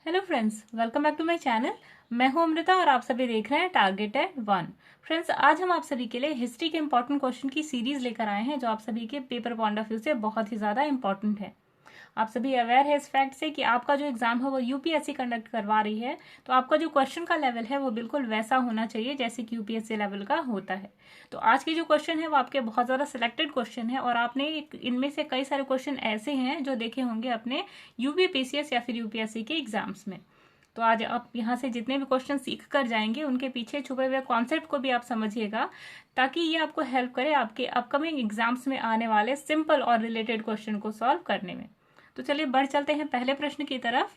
Hello friends, welcome back to my channel. मैं हूं अमृता और आप सभी देख रहे हैं टारगेटेड वन। फ्रेंड्स, आज हम आप सभी के लिए हिस्ट्री के इंपॉर्टेंट क्वेश्चन की सीरीज लेकर आए हैं जो आप सभी के पेपर पॉइंट ऑफ व्यू से बहुत ही ज्यादा इंपॉर्टेंट है। आप सभी अवेयर है इस फैक्ट से कि आपका जो एग्जाम है वो यूपीएससी कंडक्ट करवा रही है, तो आपका जो क्वेश्चन का लेवल है वो बिल्कुल वैसा होना चाहिए जैसे कि यूपीएससी लेवल का होता है। तो आज के जो क्वेश्चन है वो आपके बहुत ज्यादा सिलेक्टेड क्वेश्चन है और आपने इनमें से कई सारे क्वेश्चन ऐसे हैं जो देखे होंगे अपने यूपीपीसीएस या फिर यूपीएससी के एग्जाम्स में। तो आज आप यहाँ से जितने भी क्वेश्चन सीख कर जाएंगे उनके पीछे छुपे हुए कॉन्सेप्ट को भी आप समझिएगा, ताकि ये आपको हेल्प करे आपके अपकमिंग एग्जाम्स में आने वाले सिंपल और रिलेटेड क्वेश्चन को सॉल्व करने में। तो चलिए बढ़ चलते हैं पहले प्रश्न की तरफ।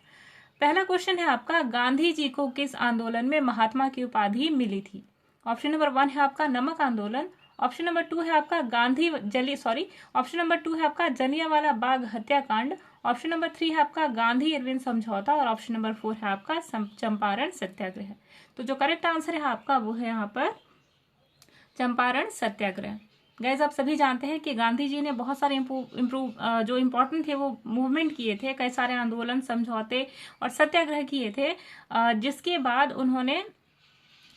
पहला क्वेश्चन है आपका, गांधी जी को किस आंदोलन में महात्मा की उपाधि मिली थी? ऑप्शन नंबर 1 है आपका नमक आंदोलन। ऑप्शन नंबर 2 है आपका ऑप्शन नंबर 2 है आपका जलियांवाला बाग हत्याकांड। ऑप्शन नंबर 3 है आपका गांधी इरविन समझौता और ऑप्शन नंबर 4 है आपका चंपारण सत्याग्रह। तो जो करेक्ट आंसर है आपका वो है यहाँ पर चंपारण सत्याग्रह। गैस, आप सभी जानते हैं कि गांधी जी ने बहुत सारे जो इम्पोर्टेंट थे वो मूवमेंट किए थे, कई सारे आंदोलन, समझौते और सत्याग्रह किए थे, जिसके बाद उन्होंने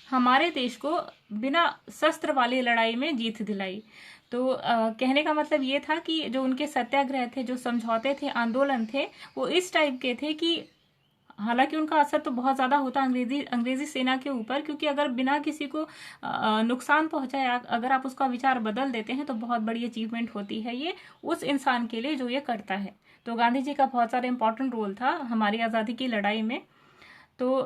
हमारे देश को बिना शस्त्र वाली लड़ाई में जीत दिलाई। तो कहने का मतलब ये था कि जो उनके सत्याग्रह थे, जो समझौते थे, आंदोलन थे, वो इस टाइप के थे कि हालांकि उनका असर तो बहुत ज्यादा होता अंग्रेजी सेना के ऊपर, क्योंकि अगर बिना किसी को नुकसान पहुंचाए अगर आप उसका विचार बदल देते हैं तो बहुत बड़ी अचीवमेंट होती है ये उस इंसान के लिए जो ये करता है। तो गांधी जी का बहुत सारा इंपॉर्टेंट रोल था हमारी आजादी की लड़ाई में। तो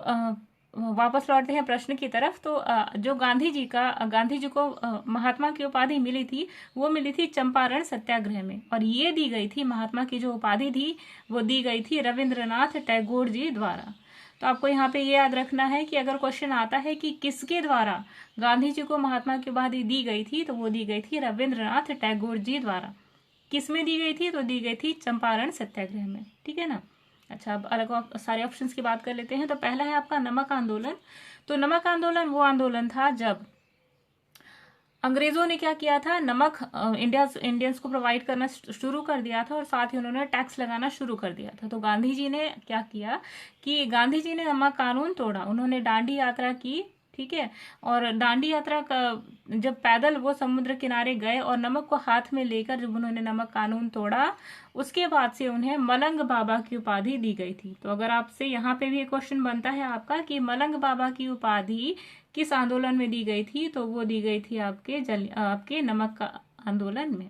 वापस लौटते हैं प्रश्न की तरफ। तो जो गांधी जी को महात्मा की उपाधि मिली थी वो मिली थी चंपारण सत्याग्रह में, और ये दी गई थी, महात्मा की जो उपाधि थी वो दी गई थी रविंद्रनाथ टैगोर जी द्वारा। तो आपको यहाँ पे ये याद रखना है कि अगर क्वेश्चन आता है कि किसके द्वारा गांधी जी को महात्मा की उपाधि दी गई थी, तो वो दी गई थी रविंद्रनाथ टैगोर जी द्वारा। किस में दी गई थी? तो दी गई थी चंपारण सत्याग्रह में। ठीक है ना। अच्छा, अब अलग सारे ऑप्शंस की बात कर लेते हैं। तो पहला है आपका नमक आंदोलन। तो नमक आंदोलन वो आंदोलन था जब अंग्रेजों ने क्या किया था, नमक इंडियंस को प्रोवाइड करना शुरू कर दिया था और साथ ही उन्होंने टैक्स लगाना शुरू कर दिया था। तो गांधी जी ने क्या किया कि गांधी जी ने नमक कानून तोड़ा, उन्होंने दांडी यात्रा की। ठीक है। और दांडी यात्रा का जब पैदल वो समुद्र किनारे गए और नमक को हाथ में लेकर जब उन्होंने नमक कानून तोड़ा, उसके बाद से उन्हें मलंग बाबा की उपाधि दी गई थी। तो अगर आपसे यहाँ पे भी एक क्वेश्चन बनता है आपका कि मलंग बाबा की उपाधि किस आंदोलन में दी गई थी, तो वो दी गई थी आपके नमक का आंदोलन में।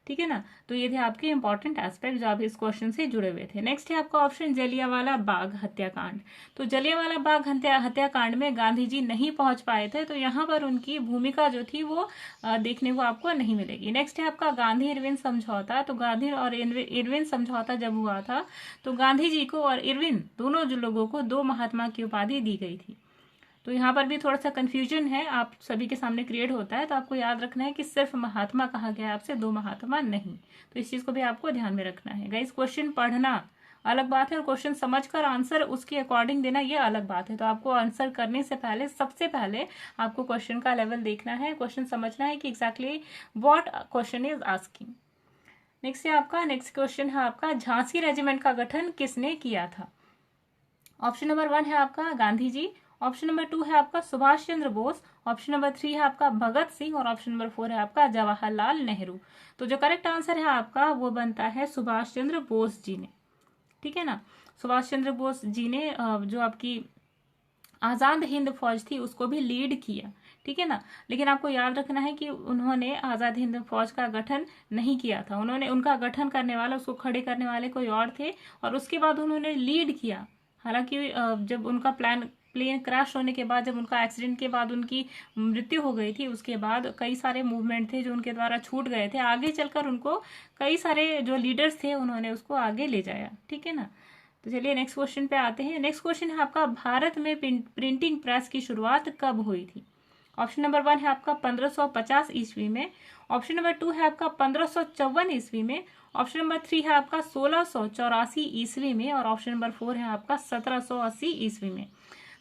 ठीक है ना। तो ये थे आपके इंपॉर्टेंट एस्पेक्ट जो आप इस क्वेश्चन से जुड़े हुए थे। नेक्स्ट है आपका ऑप्शन जलियांवाला बाग हत्याकांड। तो जलियांवाला बाग हत्याकांड में गांधी जी नहीं पहुंच पाए थे, तो यहाँ पर उनकी भूमिका जो थी वो देखने को आपको नहीं मिलेगी। नेक्स्ट है आपका गांधी इरविन समझौता। तो गांधी और इरविन समझौता जब हुआ था तो गांधी जी को और इरविन दोनों जो लोगों को दो महात्मा की उपाधि दी गई थी। तो यहाँ पर भी थोड़ा सा कंफ्यूजन है आप सभी के सामने क्रिएट होता है, तो आपको याद रखना है कि सिर्फ महात्मा कहा गया है आपसे, दो महात्मा नहीं। तो इस चीज को भी आपको ध्यान में रखना है। गाइस, क्वेश्चन पढ़ना अलग बात है और क्वेश्चन समझकर आंसर उसके अकॉर्डिंग देना ये अलग बात है। तो आपको आंसर करने से पहले सबसे पहले आपको क्वेश्चन का लेवल देखना है, क्वेश्चन समझना है कि exactly what question is asking. Next question है आपका, झांसी रेजिमेंट का गठन किसने किया था? ऑप्शन नंबर 1 है आपका गांधी जी। ऑप्शन नंबर 2 है आपका सुभाष चंद्र बोस। ऑप्शन नंबर 3 है आपका भगत सिंह और ऑप्शन नंबर 4 है आपका जवाहरलाल नेहरू। तो जो करेक्ट आंसर है आपका वो बनता है सुभाष चंद्र बोस जी ने। ठीक है ना। सुभाष चंद्र बोस जी ने जो आपकी आजाद हिंद फौज थी उसको भी लीड किया। ठीक है ना। लेकिन आपको याद रखना है कि उन्होंने आजाद हिंद फौज का गठन नहीं किया था, उनका गठन करने वाला, उसको खड़े करने वाले कोई और थे और उसके बाद उन्होंने लीड किया। हालांकि जब उनका प्लेन क्रैश होने के बाद, जब उनका एक्सीडेंट के बाद उनकी मृत्यु हो गई थी, उसके बाद कई सारे मूवमेंट थे जो उनके द्वारा छूट गए थे, आगे चलकर उनको कई सारे जो लीडर्स थे उन्होंने उसको आगे ले जाया। ठीक है ना। तो चलिए नेक्स्ट क्वेश्चन पे आते हैं। नेक्स्ट क्वेश्चन है आपका, भारत में प्रिंटिंग प्रेस की शुरुआत कब हुई थी? ऑप्शन नंबर 1 है आपका 1550 ईस्वी में। ऑप्शन नंबर 2 है आपका 1554 ईस्वी में। ऑप्शन नंबर 3 है आपका 1684 ईस्वी में और ऑप्शन नंबर 4 है आपका 1780 ईस्वी में।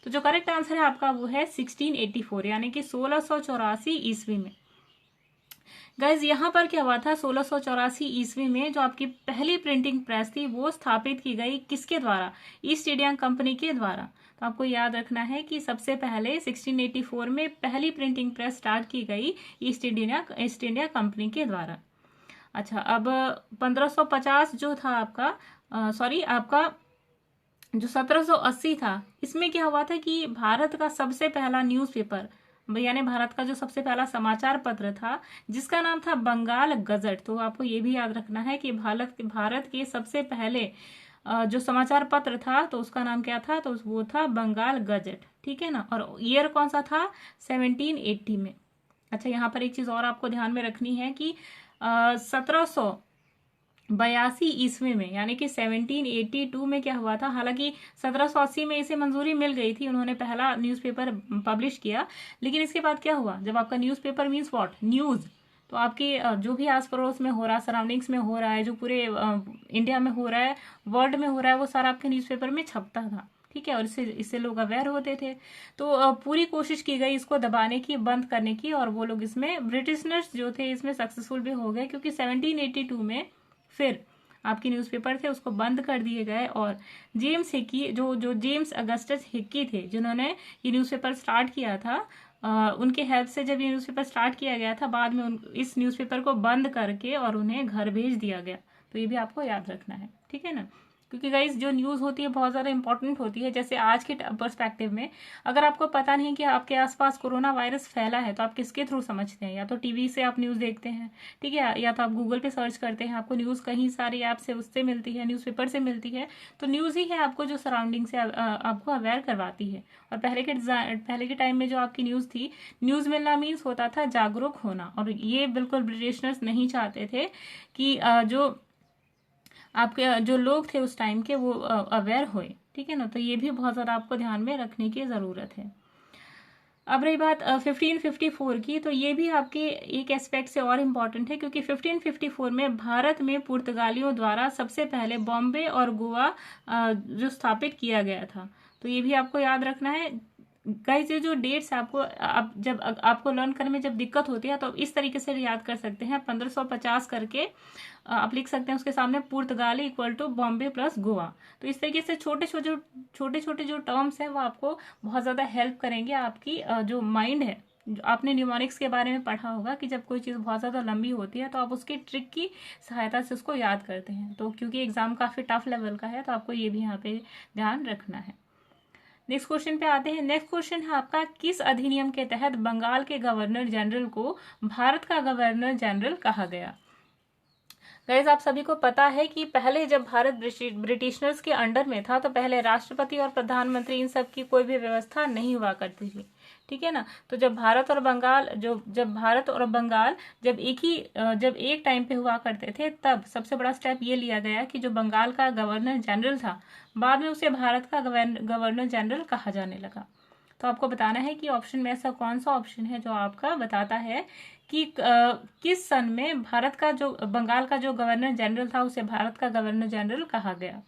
तो जो करेक्ट आंसर है आपका वो है 1684, यानी कि 1684 ईस्वी में। गाइज यहाँ पर क्या हुआ था, 1684 ईस्वी में जो आपकी पहली प्रिंटिंग प्रेस थी वो स्थापित की गई, किसके द्वारा? ईस्ट इंडिया कंपनी के द्वारा। तो आपको याद रखना है कि सबसे पहले 1684 में पहली प्रिंटिंग प्रेस स्टार्ट की गई ईस्ट इंडिया कंपनी के द्वारा। अच्छा, अब 1550 जो था आपका आपका जो 1780 था, इसमें क्या हुआ था कि भारत का सबसे पहला न्यूज़पेपर, यानी भारत का जो सबसे पहला समाचार पत्र था जिसका नाम था बंगाल गजट। तो आपको ये भी याद रखना है कि भारत के सबसे पहले जो समाचार पत्र था तो उसका नाम क्या था, तो वो था बंगाल गजट। ठीक है ना, और ईयर कौन सा था? 1780 में। अच्छा, यहाँ पर एक चीज और आपको ध्यान में रखनी है कि 1782 ईस्वी में, यानी कि 1782 में क्या हुआ था, हालांकि 1780 में इसे मंजूरी मिल गई थी, उन्होंने पहला न्यूज़पेपर पब्लिश किया, लेकिन इसके बाद क्या हुआ, जब आपका न्यूज़पेपर मीन्स व्हाट, न्यूज़, तो आपकी जो भी आस पड़ोस में हो रहा है, सराउंडिंग्स में हो रहा है, जो पूरे इंडिया में हो रहा है, वर्ल्ड में हो रहा है, वो सारा आपके न्यूज़पेपर में छपता था। ठीक है, और इससे लोग अवेयर होते थे। तो पूरी कोशिश की गई इसको दबाने की, बंद करने की, और वो लोग इसमें, ब्रिटिशनर्स जो थे इसमें सक्सेसफुल भी हो गए, क्योंकि 1782 में फिर आपकी न्यूज़पेपर थे उसको बंद कर दिए गए। और जेम्स हिक्की, जो जेम्स अगस्टस हिक्की थे, जिन्होंने ये न्यूज़पेपर स्टार्ट किया था, उनके हेल्प से जब ये न्यूज़पेपर स्टार्ट किया गया था, बाद में इस न्यूज़पेपर को बंद करके और उन्हें घर भेज दिया गया। तो ये भी आपको याद रखना है। ठीक है ना, क्योंकि गाइस जो न्यूज़ होती है बहुत ज़्यादा इंपॉर्टेंट होती है। जैसे आज के पर्सपेक्टिव में अगर आपको पता नहीं कि आपके आसपास कोरोना वायरस फैला है, तो आप किसके थ्रू समझते हैं? या तो टीवी से आप न्यूज़ देखते हैं, ठीक है, या तो आप गूगल पे सर्च करते हैं, आपको न्यूज़ कहीं सारी ऐप से उससे मिलती है, न्यूज़पेपर से मिलती है। तो न्यूज़ ही है आपको जो सराउंडिंग से आपको अवेयर करवाती है। और पहले के टाइम में जो आपकी न्यूज़ थी, न्यूज़ मिलना मीन्स होता था जागरूक होना, और ये बिल्कुल ब्रिटिशनर्स नहीं चाहते थे कि जो आपके जो लोग थे उस टाइम के वो अवेयर हुए। ठीक है ना, तो ये भी बहुत ज़्यादा आपको ध्यान में रखने की ज़रूरत है। अब रही बात 1554 की, तो ये भी आपके एक एस्पेक्ट से और इम्पॉर्टेंट है, क्योंकि 1554 में भारत में पुर्तगालियों द्वारा सबसे पहले बॉम्बे और गोवा जो स्थापित किया गया था। तो ये भी आपको याद रखना है। गाइस, ये जो डेट्स आपको जब आपको लर्न करने में जब दिक्कत होती है तो इस तरीके से याद कर सकते हैं, 1550 करके आप लिख सकते हैं, उसके सामने पुर्तगाली equal to Bombay plus Goa. तो इस तरीके से छोटे छोटे जो टर्म्स हैं वो आपको बहुत ज़्यादा हेल्प करेंगे। आपकी जो माइंड है, आपने न्यूमोनिक्स के बारे में पढ़ा होगा कि जब कोई चीज़ बहुत ज़्यादा लंबी होती है तो आप उसकी ट्रिक की सहायता से उसको याद करते हैं। तो क्योंकि एग्जाम काफ़ी टफ लेवल का है तो आपको ये भी यहाँ पे ध्यान रखना है। नेक्स्ट क्वेश्चन पे आते हैं। नेक्स्ट क्वेश्चन है आपका, किस अधिनियम के तहत बंगाल के गवर्नर जनरल को भारत का गवर्नर जनरल कहा गया? गाइस, आप सभी को पता है कि पहले जब भारत ब्रिटिशनर्स के अंडर में था तो पहले राष्ट्रपति और प्रधानमंत्री इन सब की कोई भी व्यवस्था नहीं हुआ करती थी। ठीक है ना, तो जब भारत और बंगाल जब एक टाइम पे हुआ करते थे, तब सबसे बड़ा स्टेप ये लिया गया कि जो बंगाल का गवर्नर जनरल था, बाद में उसे भारत का गवर्नर जनरल कहा जाने लगा। तो आपको बताना है कि ऑप्शन में ऐसा कौन सा ऑप्शन है जो आपका बताता है कि किस सन में भारत का जो बंगाल का जो गवर्नर जनरल था उसे भारत का गवर्नर जनरल कहा गया।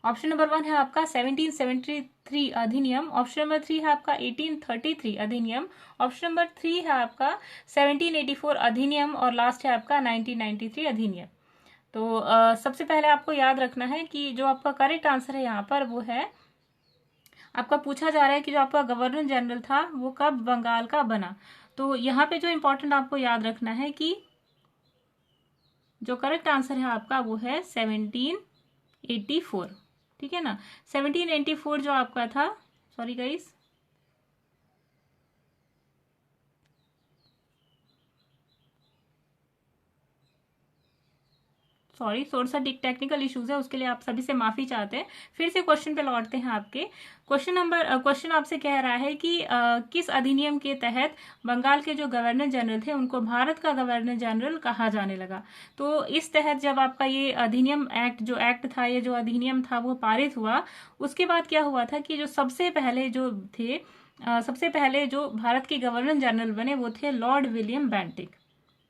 ऑप्शन नंबर 1 है आपका 1773 अधिनियम, ऑप्शन नंबर 3 है आपका 1833 अधिनियम, ऑप्शन नंबर 3 है आपका 1784 अधिनियम, और लास्ट है आपका 1993 अधिनियम। तो सबसे पहले आपको याद रखना है कि जो आपका करेक्ट आंसर है यहाँ पर वो है, आपका पूछा जा रहा है कि जो आपका गवर्नर जनरल था वो कब बंगाल का बना। तो यहाँ पे जो इम्पोर्टेंट आपको याद रखना है कि जो करेक्ट आंसर है आपका वो है 1784। ठीक है ना, 1784 जो आपका था, सॉरी गाइस, सॉरी, थोड़ा सा टेक्निकल इश्यूज है, उसके लिए आप सभी से माफी चाहते हैं। फिर से क्वेश्चन पे लौटते हैं। आपके क्वेश्चन आपसे कह रहा है कि किस अधिनियम के तहत बंगाल के जो गवर्नर जनरल थे उनको भारत का गवर्नर जनरल कहा जाने लगा। तो इस तहत जब आपका ये अधिनियम एक्ट था, ये जो अधिनियम था वो पारित हुआ, उसके बाद क्या हुआ था कि जो सबसे पहले जो भारत के गवर्नर जनरल बने वो थे लॉर्ड विलियम बेंटिक।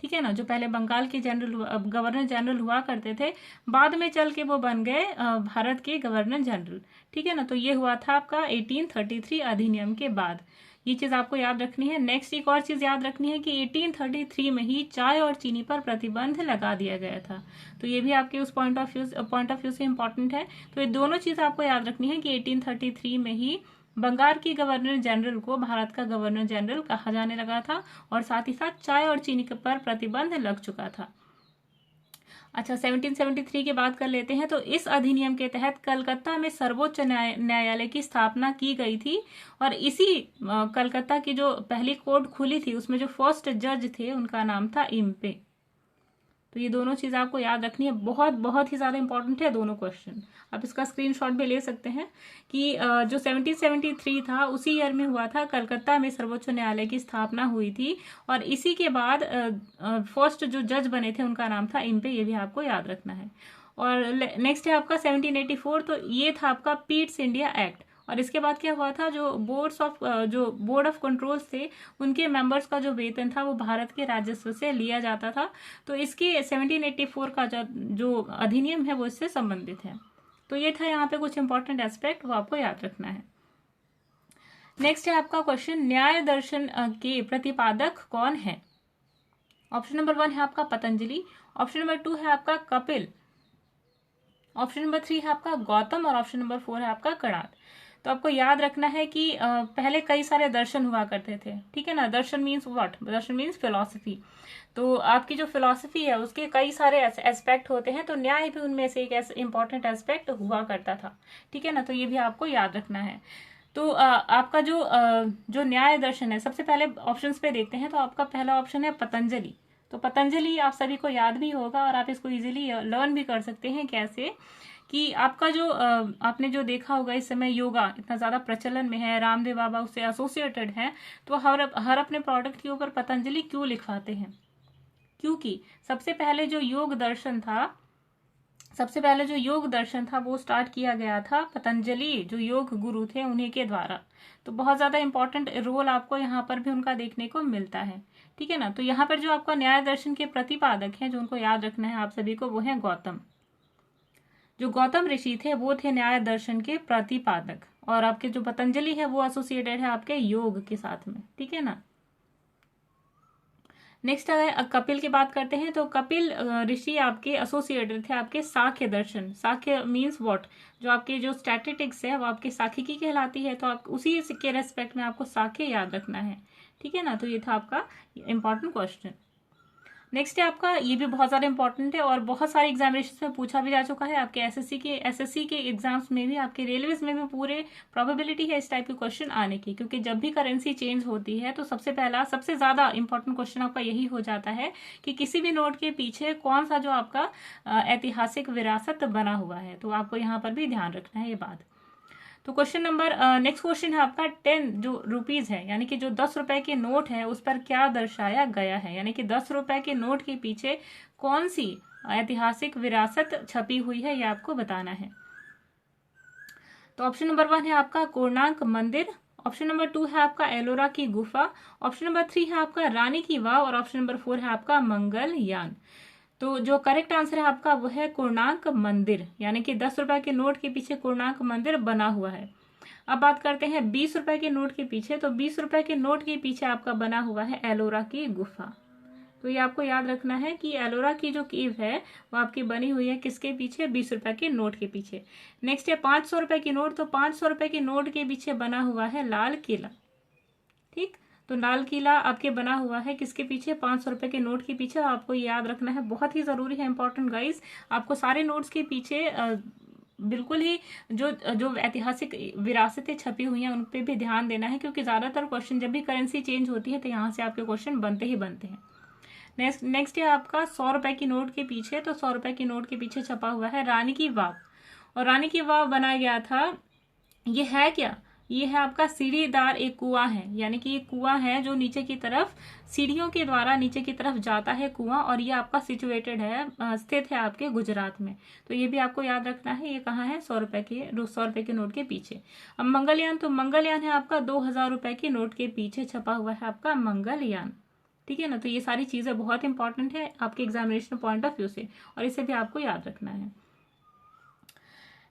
ठीक है ना, जो पहले बंगाल के गवर्नर जनरल हुआ करते थे, बाद में चल के वो बन गए भारत के गवर्नर जनरल। ठीक है ना, तो ये हुआ था आपका 1833 अधिनियम के बाद। ये चीज आपको याद रखनी है। नेक्स्ट एक और चीज याद रखनी है कि 1833 में ही चाय और चीनी पर प्रतिबंध लगा दिया गया था। तो ये भी आपके उस पॉइंट ऑफ व्यू से इंपॉर्टेंट है। तो ये दोनों चीज आपको याद रखनी है कि 1833 में ही बंगाल की गवर्नर जनरल को भारत का गवर्नर जनरल कहा जाने लगा था, और साथ ही साथ चाय और चीनी पर प्रतिबंध लग चुका था। अच्छा, 1773 की बात कर लेते हैं। तो इस अधिनियम के तहत कलकत्ता में सर्वोच्च न्यायालय की स्थापना की गई थी, और इसी कलकत्ता की जो पहली कोर्ट खुली थी उसमें जो फर्स्ट जज थे उनका नाम था इम्पे। तो ये दोनों चीज आपको याद रखनी है, बहुत बहुत ही ज्यादा इंपॉर्टेंट है दोनों क्वेश्चन। आप इसका स्क्रीनशॉट भी ले सकते हैं कि जो 1773 था उसी ईयर में हुआ था, कलकत्ता में सर्वोच्च न्यायालय की स्थापना हुई थी, और इसी के बाद फर्स्ट जो जज बने थे उनका नाम था इम्पे। ये भी आपको याद रखना है। और नेक्स्ट है आपका 1784। तो ये था आपका पीट्स इंडिया एक्ट, और इसके बाद क्या हुआ था, जो बोर्ड ऑफ कंट्रोल्स थे उनके मेंबर्स का जो वेतन था वो भारत के राजस्व से लिया जाता था। तो इसके 1784 का जो अधिनियम है वो इससे संबंधित है। तो ये था यहाँ पे कुछ इंपॉर्टेंट एस्पेक्ट, वो आपको याद रखना है। नेक्स्ट है आपका क्वेश्चन, न्याय दर्शन के प्रतिपादक कौन है? ऑप्शन नंबर 1 है आपका पतंजलि, ऑप्शन नंबर 2 है आपका कपिल, ऑप्शन नंबर 3 है आपका गौतम, और ऑप्शन नंबर 4 है आपका कणाद। तो आपको याद रखना है कि पहले कई सारे दर्शन हुआ करते थे, ठीक है ना। Darshan means what? Darshan means philosophy. तो आपकी जो फिलॉसफी है उसके कई सारे एस्पेक्ट होते हैं, तो न्याय भी उनमें से एक इंपॉर्टेंट एस्पेक्ट हुआ करता था, ठीक है ना। तो ये भी आपको याद रखना है। तो आपका जो न्याय दर्शन है, सबसे पहले ऑप्शंस पे देखते हैं। तो आपका पहला ऑप्शन है पतंजलि। तो पतंजलि आप सभी को याद भी होगा, और आप इसको इजीली लर्न भी कर सकते हैं। कैसे कि आपका जो आपने जो देखा होगा इस समय योगा इतना ज्यादा प्रचलन में है, रामदेव बाबा उससे एसोसिएटेड हैं, तो हर अपने प्रोडक्ट के ऊपर पतंजलि क्यों लिखवाते हैं? क्योंकि सबसे पहले जो योग दर्शन था वो स्टार्ट किया गया था पतंजलि जो योग गुरु थे उन्हीं के द्वारा। तो बहुत ज्यादा इंपॉर्टेंट रोल आपको यहाँ पर भी उनका देखने को मिलता है, ठीक है ना। तो यहाँ पर जो आपका न्याय दर्शन के प्रतिपादक हैं, जो उनको याद रखना है आप सभी को, वो है गौतम। जो गौतम ऋषि थे वो थे न्याय दर्शन के प्रतिपादक, और आपके जो पतंजलि है वो एसोसिएटेड है आपके योग के साथ में, ठीक है ना। नेक्स्ट अगर कपिल की बात करते हैं, तो कपिल ऋषि आपके एसोसिएटेड थे आपके सांख्य दर्शन। सांख्य मीन्स व्हाट? जो आपके जो स्टैटिस्टिक्स है वो आपके सांख्यिकी कहलाती है, तो आप उसी के रेस्पेक्ट में आपको सांख्य याद रखना है, ठीक है ना। तो ये था आपका इंपॉर्टेंट क्वेश्चन। नेक्स्ट है आपका, ये भी बहुत ज्यादा इंपॉर्टेंट है और बहुत सारे एग्जामिनेशन में पूछा भी जा चुका है। आपके एसएससी के एग्जाम्स में भी, आपके रेलवेज में भी पूरे प्रोबेबिलिटी है इस टाइप के क्वेश्चन आने की, क्योंकि जब भी करेंसी चेंज होती है तो सबसे ज्यादा इंपॉर्टेंट क्वेश्चन आपका यही हो जाता है कि किसी भी नोट के पीछे कौन सा जो आपका ऐतिहासिक विरासत बना हुआ है। तो आपको यहाँ पर भी ध्यान रखना है ये बात। तो क्वेश्चन नंबर नेक्स्ट क्वेश्चन है आपका 10 जो रुपीज है, यानी कि जो 10 रुपए के नोट है उस पर क्या दर्शाया गया है, यानी कि 10 रुपए के नोट के पीछे कौन सी ऐतिहासिक विरासत छपी हुई है, ये आपको बताना है। तो ऑप्शन नंबर 1 है आपका कोणार्क मंदिर, ऑप्शन नंबर 2 है आपका एलोरा की गुफा, ऑप्शन नंबर 3 है आपका रानी की वाव, और ऑप्शन नंबर 4 है आपका मंगलयान। तो जो करेक्ट आंसर है आपका वो है कोणार्क मंदिर, यानी कि 10 रुपए के नोट के पीछे कोणार्क मंदिर बना हुआ है। अब बात करते हैं 20 रुपए के नोट के पीछे। तो 20 रुपए के नोट के पीछे आपका बना हुआ है एलोरा की गुफा। तो ये आपको याद रखना है कि एलोरा की जो केव है वो आपकी बनी हुई है किसके पीछे? 20 रुपए के नोट के पीछे। नेक्स्ट है 500 रुपए की नोट। तो 500 रुपए के नोट के पीछे बना हुआ है लाल किला, ठीक। तो लाल किला आपके बना हुआ है किसके पीछे? 500 रुपए के नोट के पीछे। आपको याद रखना है, बहुत ही जरूरी है, इंपॉर्टेंट गाइस। आपको सारे नोट्स के पीछे बिल्कुल ही जो ऐतिहासिक विरासतें छपी हुई हैं उन पे भी ध्यान देना है, क्योंकि ज्यादातर क्वेश्चन जब भी करेंसी चेंज होती है तो यहाँ से आपके क्वेश्चन बनते ही बनते हैं। नेक्स्ट है आपका 100 रुपए की नोट के पीछे। तो 100 रुपए की नोट के पीछे छपा हुआ है रानी की वाव, और रानी की वाव बनाया गया था, ये है क्या? ये है आपका सीढ़ीदार एक कुआं है, यानी कि ये कुआं है जो नीचे की तरफ सीढ़ियों के द्वारा नीचे की तरफ जाता है कुआं, और ये आपका सिचुएटेड है, स्थित है आपके गुजरात में। तो ये भी आपको याद रखना है, ये कहाँ है? 100 रुपए के नोट के पीछे। अब मंगलयान, तो मंगलयान है आपका 2000 रुपए के नोट के पीछे छपा हुआ है आपका मंगलयान, ठीक है ना। तो ये सारी चीजें बहुत इंपॉर्टेंट है आपके एग्जामिनेशन पॉइंट ऑफ व्यू से, और इसे भी आपको याद रखना है।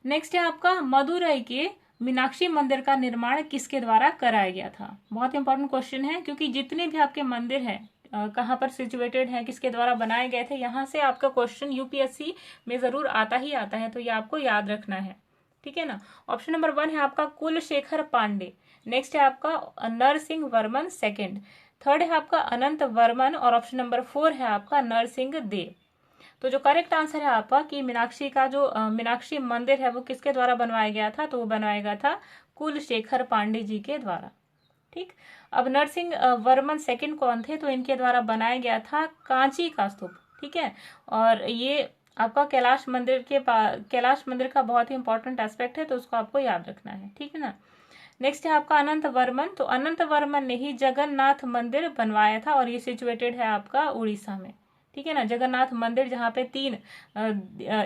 नेक्स्ट है आपका मदुरई के मीनाक्षी मंदिर का निर्माण किसके द्वारा कराया गया था? बहुत इंपॉर्टेंट क्वेश्चन है, क्योंकि जितने भी आपके मंदिर हैं कहाँ पर सिचुएटेड है, किसके द्वारा बनाए गए थे, यहाँ से आपका क्वेश्चन यूपीएससी में जरूर आता ही आता है, तो ये आपको याद रखना है, ठीक है ना। ऑप्शन नंबर 1 है आपका कुलशेखर पांडे, नेक्स्ट है आपका नरसिंह वर्मन सेकंड, थर्ड है आपका अनंत वर्मन, और ऑप्शन नंबर 4 है आपका नरसिंह देव। तो जो करेक्ट आंसर है आपका कि मीनाक्षी का जो मीनाक्षी मंदिर है वो किसके द्वारा बनवाया गया था, तो वो बनवाया गया था कुलशेखर पांडे जी के द्वारा, ठीक। अब नरसिंह वर्मन सेकंड कौन थे, तो इनके द्वारा बनाया गया था कांची का स्तूप, ठीक है। और ये आपका कैलाश मंदिर का बहुत ही इंपॉर्टेंट एस्पेक्ट है, तो उसको आपको याद रखना है, ठीक है ना। नेक्स्ट है आपका अनंत वर्मन, तो अनंत वर्मन ने ही जगन्नाथ मंदिर बनवाया था, और ये सिचुएटेड है आपका उड़ीसा में, ठीक है ना। जगन्नाथ मंदिर जहाँ पे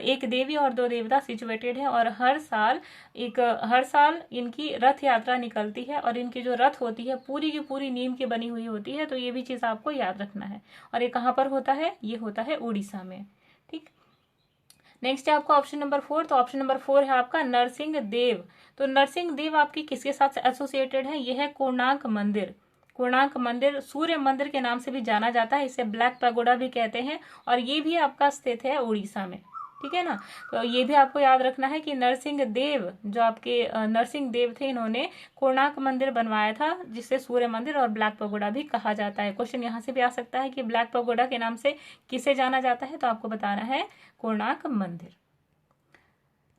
एक देवी और 2 देवता सिचुएटेड है, और हर साल इनकी रथ यात्रा निकलती है, और इनकी जो रथ होती है पूरी की पूरी नीम की बनी हुई होती है, तो ये भी चीज आपको याद रखना है। और ये कहाँ पर होता है, ये होता है उड़ीसा में, ठीक। नेक्स्ट है आपका ऑप्शन नंबर 4, तो ऑप्शन नंबर 4 है आपका नरसिंह देव। तो नरसिंह देव आपकी किसके साथ एसोसिएटेड है, यह है कोणार्क मंदिर। कोणार्क मंदिर सूर्य मंदिर के नाम से भी जाना जाता है, इसे ब्लैक पैगोडा भी कहते हैं, और ये भी आपका स्थित है उड़ीसा में, ठीक है ना। तो ये भी आपको याद रखना है कि नरसिंह देव जो आपके नरसिंह देव थे, इन्होंने कोणार्क मंदिर बनवाया था, जिसे सूर्य मंदिर और ब्लैक पैगोडा भी कहा जाता है। क्वेश्चन यहाँ से भी आ सकता है कि ब्लैक पैगोडा के नाम से किसे जाना जाता है, तो आपको बताना है कोणार्क मंदिर।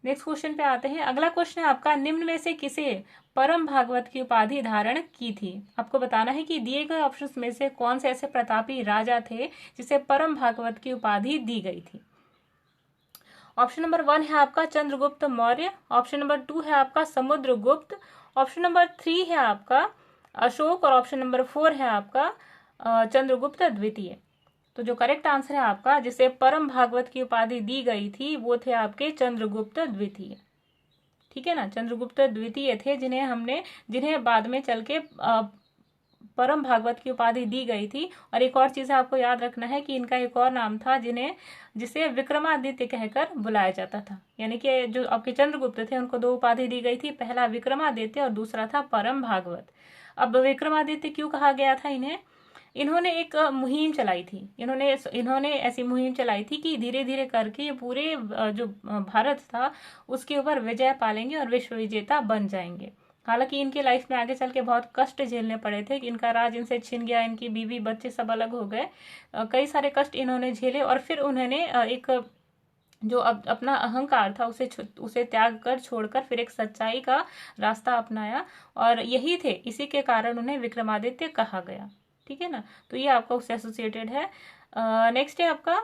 नेक्स्ट क्वेश्चन पे आते हैं। अगला क्वेश्चन है आपका, निम्न में से किसे परम भागवत की उपाधि धारण की थी? आपको बताना है कि दिए गए ऑप्शंस में से कौन से ऐसे प्रतापी राजा थे जिसे परम भागवत की उपाधि दी गई थी। ऑप्शन नंबर 1 है आपका चंद्रगुप्त मौर्य, ऑप्शन नंबर 2 है आपका समुद्रगुप्त, ऑप्शन नंबर 3 है आपका अशोक, और ऑप्शन नंबर 4 है आपका चंद्रगुप्त द्वितीय। तो जो करेक्ट आंसर है आपका जिसे परम भागवत की उपाधि दी गई थी, वो थे आपके चंद्रगुप्त द्वितीय, ठीक है ना। चंद्रगुप्त द्वितीय थे जिन्हें बाद में चल के परम भागवत की उपाधि दी गई थी। और एक और चीज आपको याद रखना है कि इनका एक और नाम था जिसे विक्रमादित्य कहकर बुलाया जाता था। यानी कि जो आपके चंद्रगुप्त थे उनको 2 उपाधि दी गई थी, पहला विक्रमादित्य और दूसरा था परम भागवत। अब विक्रमादित्य क्यों कहा गया था इन्हें? इन्होंने एक मुहिम चलाई थी, इन्होंने ऐसी मुहिम चलाई थी कि धीरे धीरे करके ये पूरे जो भारत था उसके ऊपर विजय पालेंगे और विश्व विजेता बन जाएंगे। हालांकि इनकी लाइफ में आगे चल के बहुत कष्ट झेलने पड़े थे, इनका राज इनसे छिन गया, इनकी बीवी बच्चे सब अलग हो गए, कई सारे कष्ट इन्होंने झेले, और फिर उन्होंने एक जो अपना अहंकार था उसे त्याग कर छोड़कर फिर एक सच्चाई का रास्ता अपनाया, और यही थे, इसी के कारण उन्हें विक्रमादित्य कहा गया, ठीक है ना। तो ये आपका उससे एसोसिएटेड है। नेक्स्ट है आपका,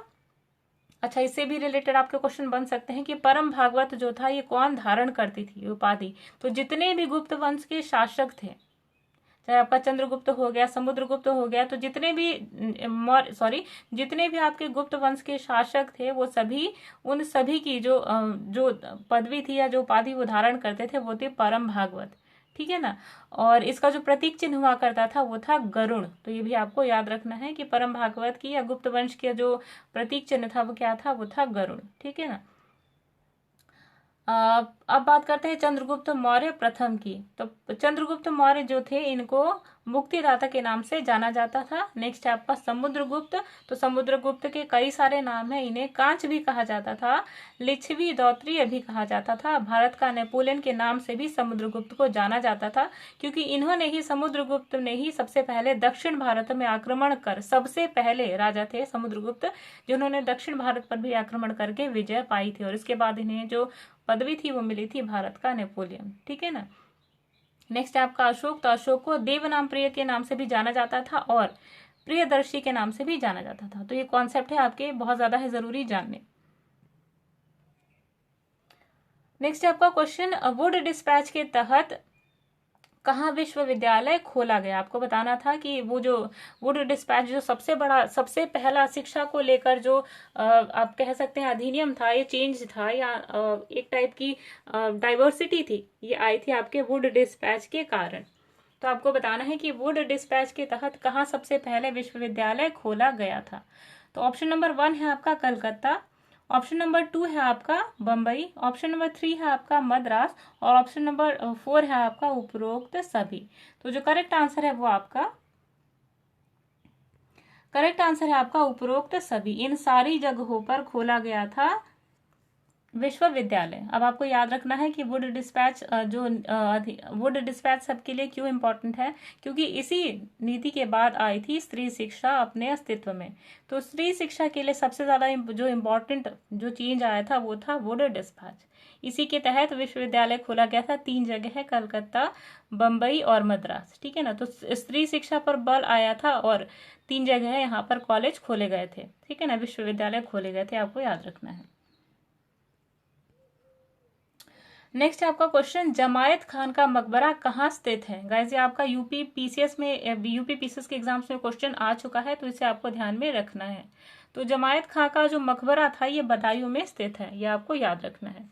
अच्छा इससे भी रिलेटेड आपके क्वेश्चन बन सकते हैं कि परम भागवत जो था ये कौन धारण करती थी उपाधि? तो जितने भी गुप्त वंश के शासक थे, चाहे आपका चंद्रगुप्त हो गया, समुद्रगुप्त हो गया, तो जितने भी आपके गुप्त वंश के शासक थे वो सभी, उन सभी की जो पदवी थी या जो उपाधि वो धारण करते थे वो थे परम भागवत, ठीक है ना। और इसका जो प्रतीक चिन्ह हुआ करता था वो था गरुड़। तो ये भी आपको याद रखना है कि परम भागवत की या गुप्त वंश के जो प्रतीक चिन्ह था वो क्या था, वो था गरुड़, ठीक है ना। अब बात करते हैं चंद्रगुप्त मौर्य प्रथम की। तो चंद्रगुप्त मौर्य जो थे इनको मुक्तिदाता के नाम से जाना जाता था। नेक्स्ट है आपका समुद्रगुप्त। तो समुद्रगुप्त के कई सारे नाम हैं, इन्हें कांच भी कहा जाता था, लिच्छवी दौत्रीय भी कहा जाता था। भारत का नेपोलियन के नाम से भी समुद्रगुप्त को जाना जाता था, क्योंकि समुद्रगुप्त ने ही सबसे पहले दक्षिण भारत में आक्रमण कर, सबसे पहले राजा थे समुद्रगुप्त जिन्होंने दक्षिण भारत पर भी आक्रमण करके विजय पाई थी, और इसके बाद इन्हें जो पदवी थी वो मिली थी भारत का नेपोलियन, ठीक है ना। नेक्स्ट है आपका अशोक। तो अशोक को देवनाम प्रिय के नाम से भी जाना जाता था और प्रियदर्शी के नाम से भी जाना जाता था। तो ये कॉन्सेप्ट है आपके, बहुत ज्यादा है जरूरी जानने। नेक्स्ट है आपका क्वेश्चन, वुड डिस्पैच के तहत कहाँ विश्वविद्यालय खोला गया? आपको बताना था कि वो जो वुड डिस्पैच जो सबसे पहला शिक्षा को लेकर जो आप कह सकते हैं अधिनियम था, ये चेंज था, या एक टाइप की डाइवर्सिटी थी, ये आई थी आपके वुड डिस्पैच के कारण। तो आपको बताना है कि वुड डिस्पैच के तहत कहाँ सबसे पहले विश्वविद्यालय खोला गया था। तो ऑप्शन नंबर 1 है आपका कलकत्ता, ऑप्शन नंबर 2 है आपका बम्बई, ऑप्शन नंबर 3 है आपका मद्रास और ऑप्शन नंबर 4 है आपका उपरोक्त सभी। तो जो करेक्ट आंसर है वो आपका उपरोक्त सभी। इन सारी जगहों पर खोला गया था विश्वविद्यालय। अब आपको याद रखना है कि वुड डिस्पैच वुड डिस्पैच सबके लिए क्यों इंपॉर्टेंट है, क्योंकि इसी नीति के बाद आई थी स्त्री शिक्षा अपने अस्तित्व में। तो स्त्री शिक्षा के लिए सबसे ज्यादा जो इम्पोर्टेंट जो चेंज आया था वो था वुड डिस्पैच। इसी के तहत विश्वविद्यालय खोला गया था। 3 जगह है, कलकत्ता, बम्बई और मद्रास। ठीक है ना। तो स्त्री शिक्षा पर बल आया था और 3 जगह यहाँ पर कॉलेज खोले गए थे। ठीक है ना, विश्वविद्यालय खोले गए थे, आपको याद रखना है। नेक्स्ट है आपका क्वेश्चन, जमायत खान का मकबरा कहाँ स्थित है। गाइस ये आपका यूपी पीसीएस के एग्जाम्स में क्वेश्चन आ चुका है, तो इसे आपको ध्यान में रखना है। तो जमायत खान का जो मकबरा था ये बदायूं में स्थित है, ये आपको याद रखना है।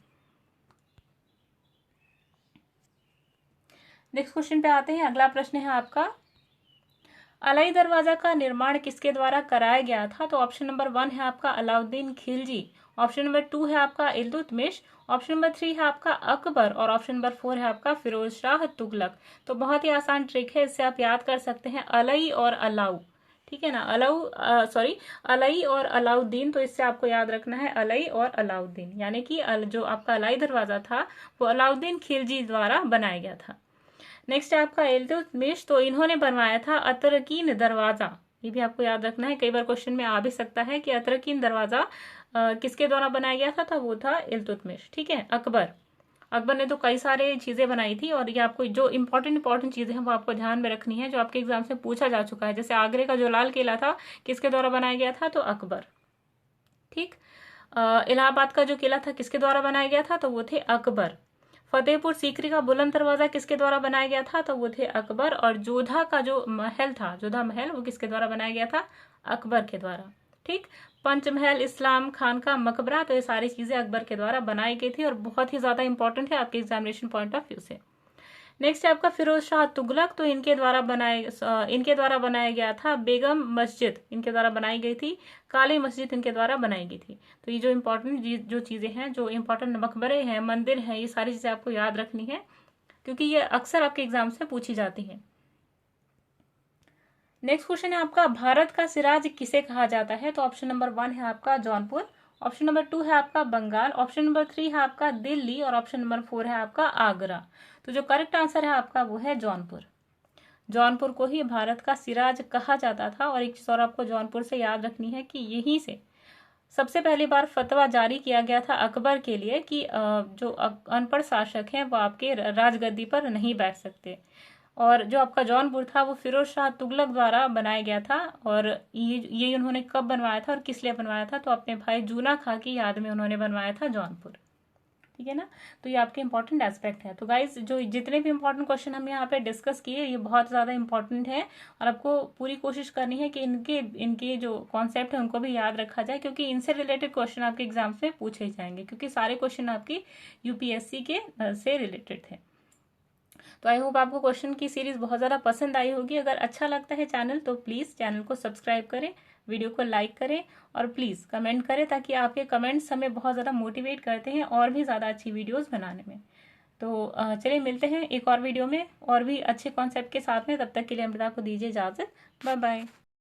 नेक्स्ट क्वेश्चन पे आते हैं। अगला प्रश्न है आपका, अलाई दरवाजा का निर्माण किसके द्वारा कराया गया था। तो ऑप्शन नंबर 1 है आपका अलाउद्दीन खिलजी, ऑप्शन नंबर 2 है आपका इल्तुतमिश, ऑप्शन नंबर 3 है आपका अकबर और ऑप्शन नंबर 4 है आपका फिरोज शाह तुगलक। तो बहुत ही आसान ट्रिक है, इससे आप याद कर सकते हैं अलई और अलाउ। ठीक है ना, अलई और अलाउद्दीन। तो इससे आपको याद रखना है अलई और अलाउद्दीन, यानी कि जो आपका अलाई दरवाजा था वो अलाउद्दीन खिलजी द्वारा बनाया गया था। नेक्स्ट है आपका इल्तुतमिश, तो इन्होंने बनवाया था अतरकीन दरवाजा। ये भी आपको याद रखना है, कई बार क्वेश्चन में आ भी सकता है कि अतरकीन दरवाजा किसके द्वारा बनाया गया था। तो वो था इल्तुतमिश। ठीक है, अकबर ने तो कई सारे चीजें बनाई थी और ये आपको जो इंपॉर्टेंट चीजें हैं वो आपको ध्यान में रखनी है, जो आपके एग्जाम से पूछा जा चुका है। जैसे आगरे का जो लाल किला था किसके द्वारा बनाया गया था, तो अकबर। ठीक, इलाहाबाद का जो किला था किसके द्वारा बनाया गया था, तो वो थे अकबर। फतेहपुर सीकरी का बुलंद दरवाजा किसके द्वारा बनाया गया था, तो वो थे अकबर। और जोधा का जो महल था, जोधा महल, वो किसके द्वारा बनाया गया था, अकबर के द्वारा। ठीक, पंचमहल, इस्लाम खान का मकबरा, तो ये सारी चीजें अकबर के द्वारा बनाई गई थी और बहुत ही ज्यादा इंपॉर्टेंट है आपके एग्जामिनेशन पॉइंट ऑफ व्यू से। नेक्स्ट है आपका फिरोज शाह तुगलक, तो इनके द्वारा बनाया गया था बेगम मस्जिद, इनके द्वारा बनाई गई थी। काली मस्जिद इनके द्वारा बनाई गई थी। तो ये जो इंपॉर्टेंट जो चीजें हैं, जो इंपॉर्टेंट मकबरे हैं, मंदिर हैं, ये सारी चीजें आपको याद रखनी है, क्योंकि ये अक्सर आपके एग्जाम से पूछी जाती है। नेक्स्ट क्वेश्चन है आपका, भारत का सिराज किसे कहा जाता है। तो ऑप्शन नंबर 1 है आपका जौनपुर, ऑप्शन नंबर 2 है आपका बंगाल, ऑप्शन नंबर 3 है आपका दिल्ली और ऑप्शन नंबर 4 है आपका आगरा। तो जो करेक्ट आंसर है आपका वो है जौनपुर। जौनपुर को ही भारत का सिराज कहा जाता था। और एक चीज और आपको जौनपुर से याद रखनी है कि यहीं से सबसे पहली बार फतवा जारी किया गया था अकबर के लिए कि जो अनपढ़ शासक हैं वो आपके राजगद्दी पर नहीं बैठ सकते। और जो आपका जौनपुर था वो फिरोज शाह तुगलक द्वारा बनाया गया था। और ये उन्होंने कब बनवाया था और किस लिए बनवाया था, तो अपने भाई जूना खां की याद में उन्होंने बनवाया था जौनपुर। ठीक है ना, तो ये आपके इंपॉर्टेंट एस्पेक्ट है। तो गाइज जो जितने भी इंपॉर्टेंट क्वेश्चन हम यहाँ पे डिस्कस किए ये बहुत ज्यादा इंपॉर्टेंट है और आपको पूरी कोशिश करनी है कि इनके जो कॉन्सेप्ट है उनको भी याद रखा जाए, क्योंकि इनसे रिलेटेड क्वेश्चन आपके एग्जाम्स में पूछे जाएंगे, क्योंकि सारे क्वेश्चन आपकी यूपीएससी के से रिलेटेड थे। तो आई होप आपको क्वेश्चन की सीरीज बहुत ज़्यादा पसंद आई होगी। अगर अच्छा लगता है चैनल तो प्लीज़ चैनल को सब्सक्राइब करें, वीडियो को लाइक करें और प्लीज़ कमेंट करें, ताकि आपके कमेंट्स हमें बहुत ज़्यादा मोटिवेट करते हैं और भी ज़्यादा अच्छी वीडियोस बनाने में। तो चलिए मिलते हैं एक और वीडियो में और भी अच्छे कॉन्सेप्ट के साथ में। तब तक के लिए अमृता को दीजिए इजाज़त। Bye bye.